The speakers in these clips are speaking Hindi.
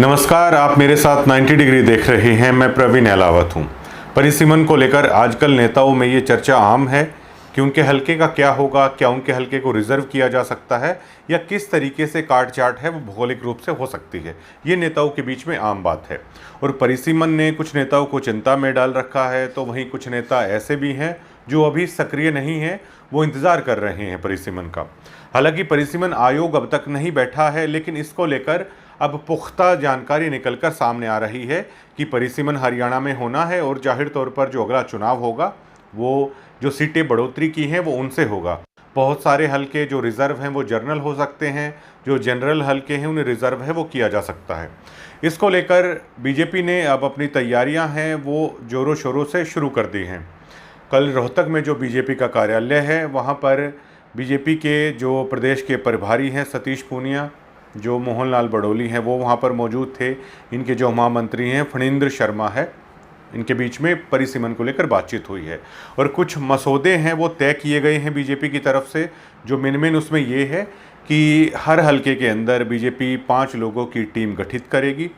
नमस्कार, आप मेरे साथ 90 डिग्री देख रहे हैं। मैं प्रवीण अहलावत हूं। परिसीमन को लेकर आजकल नेताओं में ये चर्चा आम है कि उनके हलके का क्या होगा, क्या उनके हलके को रिजर्व किया जा सकता है या किस तरीके से काट छांट है वो भौगोलिक रूप से हो सकती है। ये नेताओं के बीच में आम बात है और परिसीमन ने कुछ नेताओं को चिंता में डाल रखा है, तो वहीं कुछ नेता ऐसे भी हैं जो अभी सक्रिय नहीं हैं, वो इंतज़ार कर रहे हैं परिसीमन का। हालांकि परिसीमन आयोग अब तक नहीं बैठा है, लेकिन इसको लेकर अब पुख्ता जानकारी निकलकर सामने आ रही है कि परिसीमन हरियाणा में होना है और जाहिर तौर पर जो अगला चुनाव होगा वो जो सीटें बढ़ोतरी की हैं वो उनसे होगा। बहुत सारे हलके जो रिज़र्व हैं वो जनरल हो सकते हैं, जो जनरल हलके हैं उन्हें रिज़र्व है वो किया जा सकता है। इसको लेकर बीजेपी ने अब अपनी तैयारियां हैं वो ज़ोरों शोरों से शुरू कर दी हैं। कल रोहतक में जो बीजेपी का कार्यालय है वहाँ पर बीजेपी के जो प्रदेश के प्रभारी हैं सतीश पूनिया, जो मोहन लाल बड़ोली हैं वो वहाँ पर मौजूद थे। इनके जो महामंत्री हैं फणींद्र शर्मा है, इनके बीच में परिसीमन को लेकर बातचीत हुई है और कुछ मसौदे हैं वो तय किए गए हैं बीजेपी की तरफ से। जो मेन उसमें ये है कि हर हलके के अंदर बीजेपी 5 लोगों की टीम गठित करेगी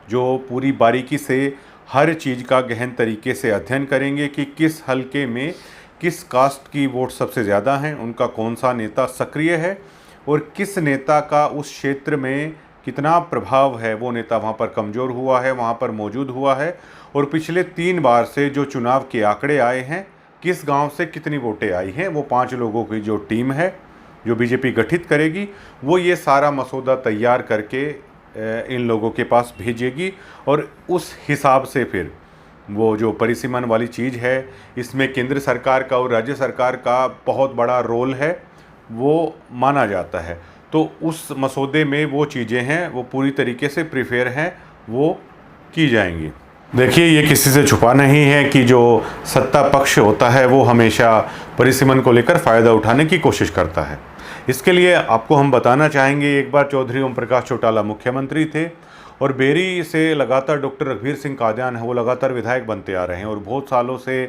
जो पूरी बारीकी से हर चीज़ का गहन तरीके से अध्ययन करेंगे कि किस हलके में किस कास्ट की वोट सबसे ज़्यादा हैं, उनका कौन सा नेता सक्रिय है और किस नेता का उस क्षेत्र में कितना प्रभाव है, वो नेता वहाँ पर कमज़ोर हुआ है, वहाँ पर मौजूद हुआ है और पिछले 3 बार से जो चुनाव के आंकड़े आए हैं, किस गांव से कितनी वोटें आई हैं, वो 5 लोगों की जो टीम है जो बीजेपी गठित करेगी वो ये सारा मसौदा तैयार करके इन लोगों के पास भेजेगी और उस हिसाब से फिर वो जो परिसीमन वाली चीज़ है इसमें केंद्र सरकार का और राज्य सरकार का बहुत बड़ा रोल है वो माना जाता है। तो उस मसौदे में वो चीज़ें हैं वो पूरी तरीके से प्रिफेयर हैं, वो की जाएंगी। देखिए, ये किसी से छुपा नहीं है कि जो सत्ता पक्ष होता है वो हमेशा परिसीमन को लेकर फ़ायदा उठाने की कोशिश करता है। इसके लिए आपको हम बताना चाहेंगे, एक बार चौधरी ओम प्रकाश चौटाला मुख्यमंत्री थे और बेरी से लगातार डॉक्टर रघुवीर सिंह कादियान है वो लगातार विधायक बनते आ रहे हैं और बहुत सालों से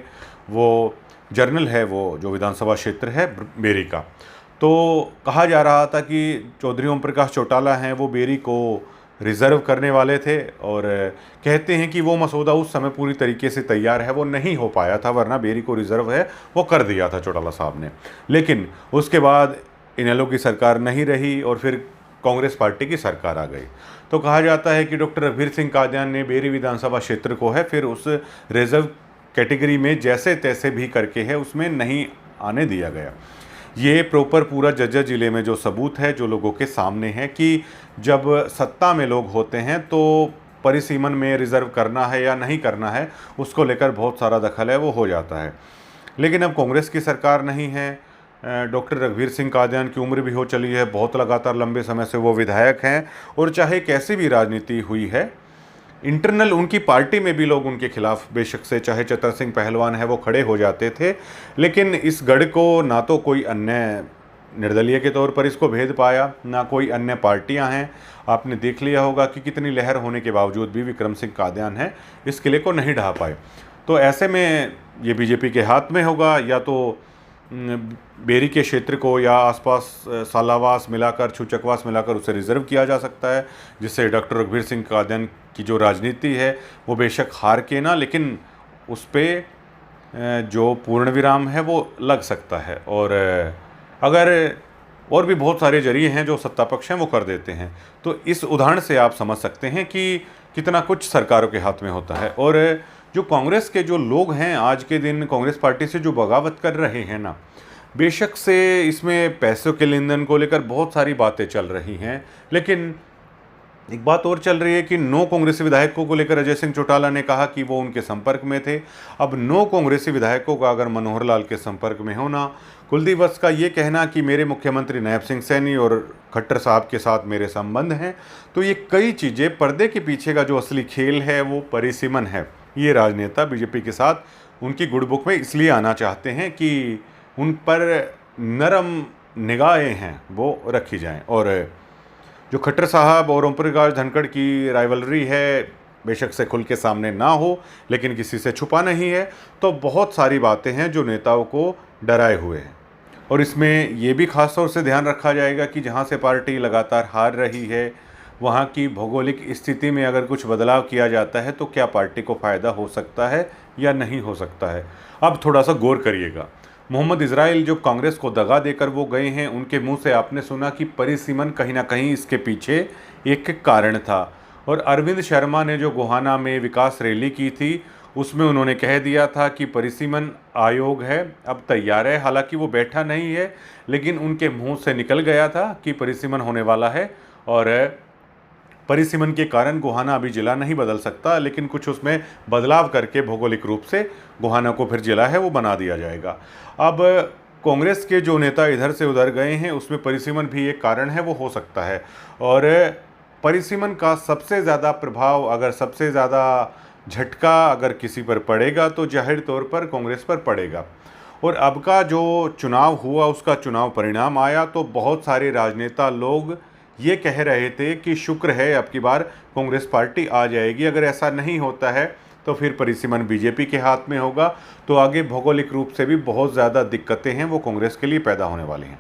वो जर्नल है वो जो विधानसभा क्षेत्र है बेरी का। तो कहा जा रहा था कि चौधरी ओम प्रकाश चौटाला हैं वो बेरी को रिज़र्व करने वाले थे और कहते हैं कि वो मसौदा उस समय पूरी तरीके से तैयार है वो नहीं हो पाया था, वरना बेरी को रिज़र्व है वो कर दिया था चौटाला साहब ने। लेकिन उसके बाद इनेलो की सरकार नहीं रही और फिर कांग्रेस पार्टी की सरकार आ गई। तो कहा जाता है कि डॉक्टर रघुवीर सिंह कादियान ने बेरी विधानसभा क्षेत्र को है फिर उस रिज़र्व कैटेगरी में जैसे तैसे भी करके है उसमें नहीं आने दिया गया। ये प्रॉपर पूरा जज्जर ज़िले में जो सबूत है जो लोगों के सामने है कि जब सत्ता में लोग होते हैं तो परिसीमन में रिज़र्व करना है या नहीं करना है उसको लेकर बहुत सारा दखल है वो हो जाता है। लेकिन अब कांग्रेस की सरकार नहीं है, डॉक्टर रघुवीर सिंह कादियान की उम्र भी हो चली है, बहुत लगातार लंबे समय से वो विधायक हैं और चाहे कैसी भी राजनीति हुई है इंटरनल उनकी पार्टी में भी लोग उनके खिलाफ बेशक से चाहे चतर सिंह पहलवान है वो खड़े हो जाते थे, लेकिन इस गढ़ को ना तो कोई अन्य निर्दलीय के तौर पर इसको भेद पाया ना कोई अन्य पार्टियां हैं। आपने देख लिया होगा कि कितनी लहर होने के बावजूद भी विक्रम सिंह कादियान है इस किले को नहीं ढहा पाए। तो ऐसे में ये बीजेपी के हाथ में होगा, या तो बेरी के क्षेत्र को या आसपास सालावास मिलाकर छूचकवास मिलाकर उसे रिज़र्व किया जा सकता है, जिससे डॉक्टर रघुवीर सिंह कादियान की जो राजनीति है वो बेशक हार के ना लेकिन उस पर जो पूर्ण विराम है वो लग सकता है। और अगर और भी बहुत सारे जरिए हैं जो सत्ता पक्ष हैं वो कर देते हैं, तो इस उदाहरण से आप समझ सकते हैं कि कितना कुछ सरकारों के हाथ में होता है। और जो कांग्रेस के जो लोग हैं आज के दिन कांग्रेस पार्टी से जो बगावत कर रहे हैं ना, बेशक से इसमें पैसों के लेन देन को लेकर बहुत सारी बातें चल रही हैं, लेकिन एक बात और चल रही है कि 9 कांग्रेसी विधायकों को लेकर अजय सिंह चौटाला ने कहा कि वो उनके संपर्क में थे। अब 9 कांग्रेसी विधायकों का अगर मनोहर लाल के संपर्क में होना, कुलदीप वत्स का ये कहना कि मेरे मुख्यमंत्री नायब सिंह सैनी और खट्टर साहब के साथ मेरे संबंध हैं, तो ये कई चीज़ें, पर्दे के पीछे का जो असली खेल है वो परिसीमन है। ये राजनेता बीजेपी के साथ उनकी गुडबुक में इसलिए आना चाहते हैं कि उन पर नरम निगाहें हैं वो रखी जाएं। और जो खट्टर साहब और ओम प्रकाश धनखड़ की राइवलरी है बेशक से खुल के सामने ना हो लेकिन किसी से छुपा नहीं है, तो बहुत सारी बातें हैं जो नेताओं को डराए हुए हैं। और इसमें ये भी खास तौर से ध्यान रखा जाएगा कि जहाँ से पार्टी लगातार हार रही है वहाँ की भौगोलिक स्थिति में अगर कुछ बदलाव किया जाता है तो क्या पार्टी को फ़ायदा हो सकता है या नहीं हो सकता है। अब थोड़ा सा गौर करिएगा। मोहम्मद इस्राइल जो कांग्रेस को दगा देकर वो गए हैं, उनके मुंह से आपने सुना कि परिसीमन कहीं ना कहीं इसके पीछे एक कारण था। और अरविंद शर्मा ने जो गोहाना में विकास रैली की थी, उसमें उन्होंने कह दिया था कि परिसीमन आयोग है, अब तैयार है। हालांकि वो बैठा नहीं है, लेकिन उनके मुंह से निकल गया था कि परिसीमन होने वाला है। और परिसीमन के कारण गोहाना अभी जिला नहीं बदल सकता, लेकिन कुछ उसमें बदलाव करके भौगोलिक रूप से गोहाना को फिर जिला है वो बना दिया जाएगा। अब कांग्रेस के जो नेता इधर से उधर गए हैं, उसमें परिसीमन भी एक कारण है, वो हो सकता है। और परिसीमन का सबसे ज़्यादा प्रभाव, अगर सबसे ज़्यादा झटका अगर किसी पर पड़ेगा तो जाहिर तौर पर कांग्रेस पर पड़ेगा। और अब का जो चुनाव हुआ, उसका चुनाव परिणाम आया तो बहुत सारे राजनेता लोग ये कह रहे थे कि शुक्र है अब की बार कांग्रेस पार्टी आ जाएगी। अगर ऐसा नहीं होता है तो फिर परिसीमन बीजेपी के हाथ में होगा, तो आगे भौगोलिक रूप से भी बहुत ज़्यादा दिक्कतें हैं वो कांग्रेस के लिए पैदा होने वाली हैं।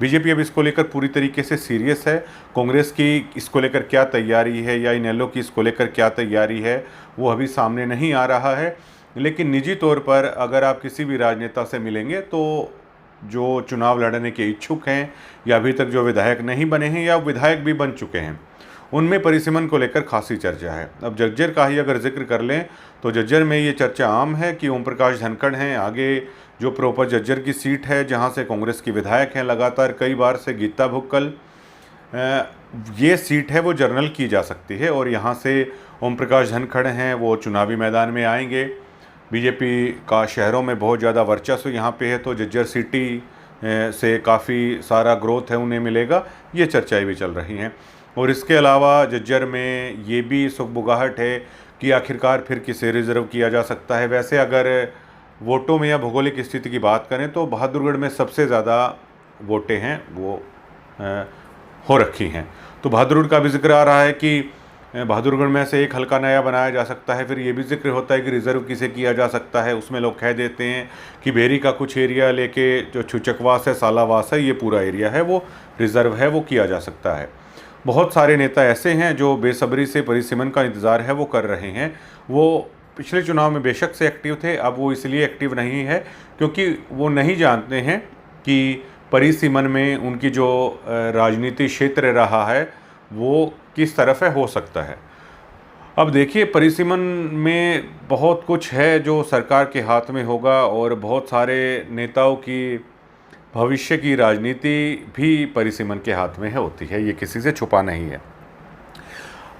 बीजेपी अब इसको लेकर पूरी तरीके से सीरियस है। कांग्रेस की इसको लेकर क्या तैयारी है या इनेलो की इसको लेकर क्या तैयारी है, वो अभी सामने नहीं आ रहा है। लेकिन निजी तौर पर अगर आप किसी भी राजनेता से मिलेंगे तो जो चुनाव लड़ने के इच्छुक हैं या अभी तक जो विधायक नहीं बने हैं या विधायक भी बन चुके हैं, उनमें परिसीमन को लेकर खासी चर्चा है। अब जज्जर का ही अगर जिक्र कर लें तो जज्जर में ये चर्चा आम है कि ओम प्रकाश धनखड़ हैं। आगे जो प्रोपर जज्जर की सीट है जहां से कांग्रेस की विधायक हैं लगातार कई बार से, गीता भुक्कल, ये सीट है वो जर्नल की जा सकती है और यहाँ से ओम प्रकाश धनखड़ हैं वो चुनावी मैदान में आएंगे। बीजेपी का शहरों में बहुत ज़्यादा वर्चस्व यहाँ पे है, तो जज्जर सिटी से काफ़ी सारा ग्रोथ है उन्हें मिलेगा, ये चर्चाएं भी चल रही हैं। और इसके अलावा जज्जर में ये भी सुगबुगाहट है कि आखिरकार फिर किसे रिजर्व किया जा सकता है। वैसे अगर वोटों में या भौगोलिक स्थिति की बात करें तो बहादुरगढ़ में सबसे ज़्यादा वोटें हैं वो हो रखी हैं, तो बहादुरगढ़ का भी जिक्र आ रहा है कि बहादुरगढ़ में से एक हल्का नया बनाया जा सकता है। फिर ये भी जिक्र होता है कि रिज़र्व किसे किया जा सकता है, उसमें लोग कह देते हैं कि बेरी का कुछ एरिया लेके जो छुचकवास है, सालावास है, ये पूरा एरिया है वो रिज़र्व है, वो किया जा सकता है। बहुत सारे नेता ऐसे हैं जो बेसब्री से परिसीमन का इंतज़ार है वो कर रहे हैं। वो पिछले चुनाव में बेशक से एक्टिव थे, अब वो इसलिए एक्टिव नहीं है क्योंकि वो नहीं जानते हैं कि परिसीमन में उनकी जो राजनीति क्षेत्र रहा है वो किस तरफ है हो सकता है। अब देखिए, परिसीमन में बहुत कुछ है जो सरकार के हाथ में होगा और बहुत सारे नेताओं की भविष्य की राजनीति भी परिसीमन के हाथ में है होती है, ये किसी से छुपा नहीं है।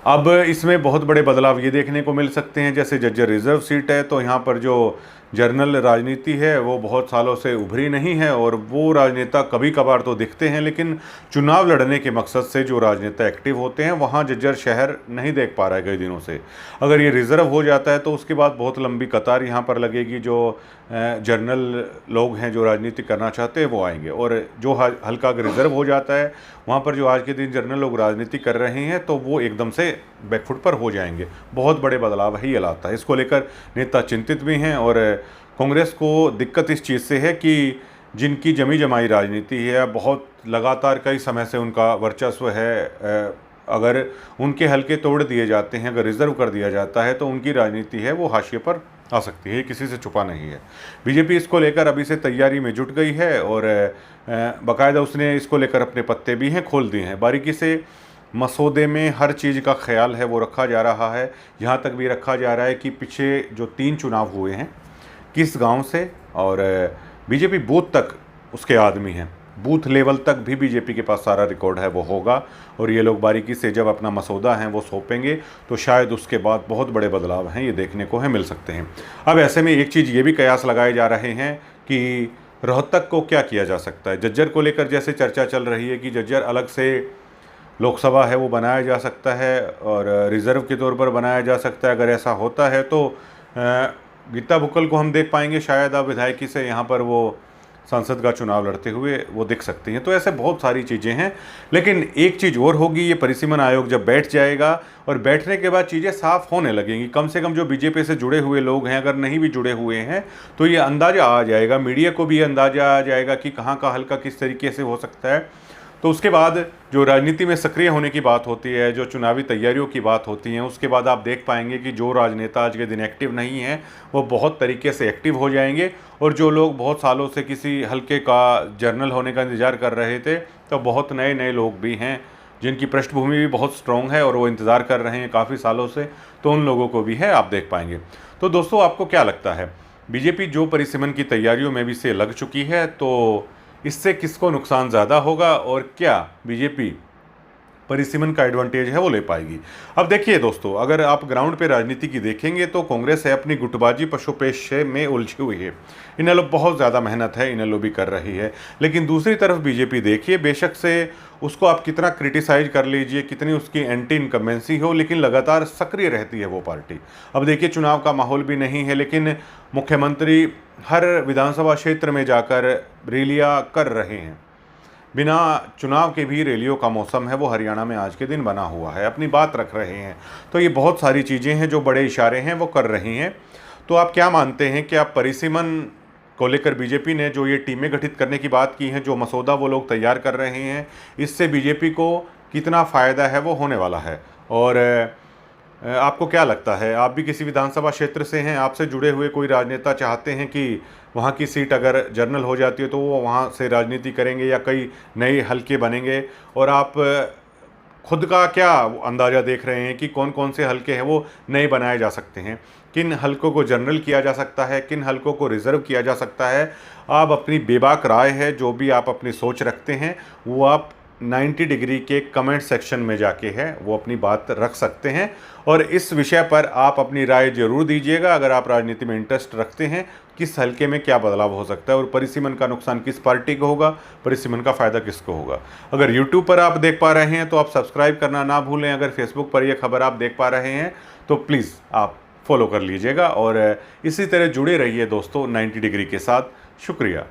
अब इसमें बहुत बड़े बदलाव ये देखने को मिल सकते हैं, जैसे जज्जर रिजर्व सीट है तो यहाँ पर जो जर्नल राजनीति है वो बहुत सालों से उभरी नहीं है और वो राजनेता कभी कभार तो दिखते हैं, लेकिन चुनाव लड़ने के मकसद से जो राजनेता एक्टिव होते हैं वहाँ जज्जर शहर नहीं देख पा रहा है कई दिनों से। अगर ये रिज़र्व हो जाता है तो उसके बाद बहुत लंबी कतार यहाँ पर लगेगी, जो जर्नल लोग हैं जो राजनीति करना चाहते हैं वो आएंगे। और जो हल्का अगर रिज़र्व हो जाता है वहाँ पर जो आज के दिन जर्नल लोग राजनीति कर रहे हैं तो वो एकदम से बैकफुट पर हो जाएंगे। बहुत बड़े बदलाव है ये लाता है, इसको लेकर नेता चिंतित भी हैं। और कांग्रेस को दिक्कत इस चीज़ से है कि जिनकी जमी जमाई राजनीति है, बहुत लगातार कई समय से उनका वर्चस्व है, अगर उनके हल्के तोड़ दिए जाते हैं, अगर रिज़र्व कर दिया जाता है तो उनकी राजनीति है वो हाशिए पर आ सकती है, किसी से छुपा नहीं है। बीजेपी इसको लेकर अभी से तैयारी में जुट गई है और बाकायदा उसने इसको लेकर अपने पत्ते भी हैं खोल दिए हैं। बारीकी से मसौदे में हर चीज़ का ख्याल है वो रखा जा रहा है। यहाँ तक भी रखा जा रहा है कि पीछे जो 3 चुनाव हुए हैं किस गांव से, और बीजेपी बूथ तक उसके आदमी हैं, बूथ लेवल तक भी बीजेपी के पास सारा रिकॉर्ड है वो होगा। और ये लोग बारीकी से जब अपना मसौदा है वो सौंपेंगे तो शायद उसके बाद बहुत बड़े बदलाव हैं ये देखने को है मिल सकते हैं। अब ऐसे में एक चीज़ ये भी कयास लगाए जा रहे हैं कि रोहतक को क्या किया जा सकता है। जज्जर को लेकर जैसे चर्चा चल रही है कि जज्जर अलग से लोकसभा है वो बनाया जा सकता है और रिज़र्व के तौर पर बनाया जा सकता है। अगर ऐसा होता है तो गीता भुक्कल को हम देख पाएंगे शायद अब विधायकी से यहाँ पर वो संसद का चुनाव लड़ते हुए वो दिख सकती हैं। तो ऐसे बहुत सारी चीज़ें हैं, लेकिन एक चीज़ और होगी, ये परिसीमन आयोग जब बैठ जाएगा और बैठने के बाद चीज़ें साफ़ होने लगेंगी। कम से कम जो बीजेपी से जुड़े हुए लोग हैं, अगर नहीं भी जुड़े हुए हैं तो ये अंदाज़ा आ जाएगा, मीडिया को भी अंदाज़ा आ जाएगा कि कहाँ का हल्का किस तरीके से हो सकता है। तो उसके बाद जो राजनीति में सक्रिय होने की बात होती है, जो चुनावी तैयारियों की बात होती है, उसके बाद आप देख पाएंगे कि जो राजनेता आज के दिन एक्टिव नहीं हैं वो बहुत तरीके से एक्टिव हो जाएंगे, और जो लोग बहुत सालों से किसी हल्के का जर्नल होने का इंतज़ार कर रहे थे, तो बहुत नए नए लोग भी हैं जिनकी पृष्ठभूमि भी बहुत स्ट्रॉन्ग है और वो इंतज़ार कर रहे हैं काफ़ी सालों से, तो उन लोगों को भी है, आप देख पाएंगे। तो दोस्तों, आपको क्या लगता है, बीजेपी जो परिसीमन की तैयारियों में भी से लग चुकी है, तो इससे किसको नुकसान ज़्यादा होगा और क्या बीजेपी परिसीमन का एडवांटेज है वो ले पाएगी? अब देखिए दोस्तों, अगर आप ग्राउंड पे राजनीति की देखेंगे तो कांग्रेस है अपनी गुटबाजी पशुपेश में उलझी हुई है। इनेलो बहुत ज़्यादा मेहनत है इनेलो भी कर रही है, लेकिन दूसरी तरफ बीजेपी देखिए, बेशक से उसको आप कितना क्रिटिसाइज कर लीजिए, कितनी उसकी एंटी इनकम्बेंसी हो, लेकिन लगातार सक्रिय रहती है वो पार्टी। अब देखिए, चुनाव का माहौल भी नहीं है, लेकिन मुख्यमंत्री हर विधानसभा क्षेत्र में जाकर रैलियां कर रहे हैं। बिना चुनाव के भी रैलियों का मौसम है वो हरियाणा में आज के दिन बना हुआ है, अपनी बात रख रहे हैं। तो ये बहुत सारी चीज़ें हैं जो बड़े इशारे हैं वो कर रही हैं। तो आप क्या मानते हैं कि आप परिसीमन को लेकर बीजेपी ने जो ये टीमें गठित करने की बात की है, जो मसौदा वो लोग तैयार कर रहे हैं, इससे बीजेपी को कितना फ़ायदा है वो होने वाला है? और आपको क्या लगता है, आप भी किसी विधानसभा क्षेत्र से हैं, आपसे जुड़े हुए कोई राजनेता चाहते हैं कि वहाँ की सीट अगर जनरल हो जाती है तो वो वहाँ से राजनीति करेंगे या कई नए हलके बनेंगे? और आप खुद का क्या अंदाज़ा देख रहे हैं कि कौन कौन से हलके हैं वो नए बनाए जा सकते हैं, किन हलकों को जनरल किया जा सकता है, किन हलकों को रिज़र्व किया जा सकता है? आप अपनी बेबाक राय है, जो भी आप अपनी सोच रखते हैं, वो आप 90 डिग्री के कमेंट सेक्शन में जाके है वो अपनी बात रख सकते हैं। और इस विषय पर आप अपनी राय जरूर दीजिएगा, अगर आप राजनीति में इंटरेस्ट रखते हैं, किस हलके में क्या बदलाव हो सकता है और परिसीमन का नुकसान किस पार्टी को होगा, परिसीमन का फ़ायदा किसको होगा। अगर यूट्यूब पर आप देख पा रहे हैं तो आप सब्सक्राइब करना ना भूलें। अगर फेसबुक पर यह खबर आप देख पा रहे हैं तो प्लीज़ आप फॉलो कर लीजिएगा और इसी तरह जुड़े रहिए दोस्तों 90 डिग्री के साथ। शुक्रिया।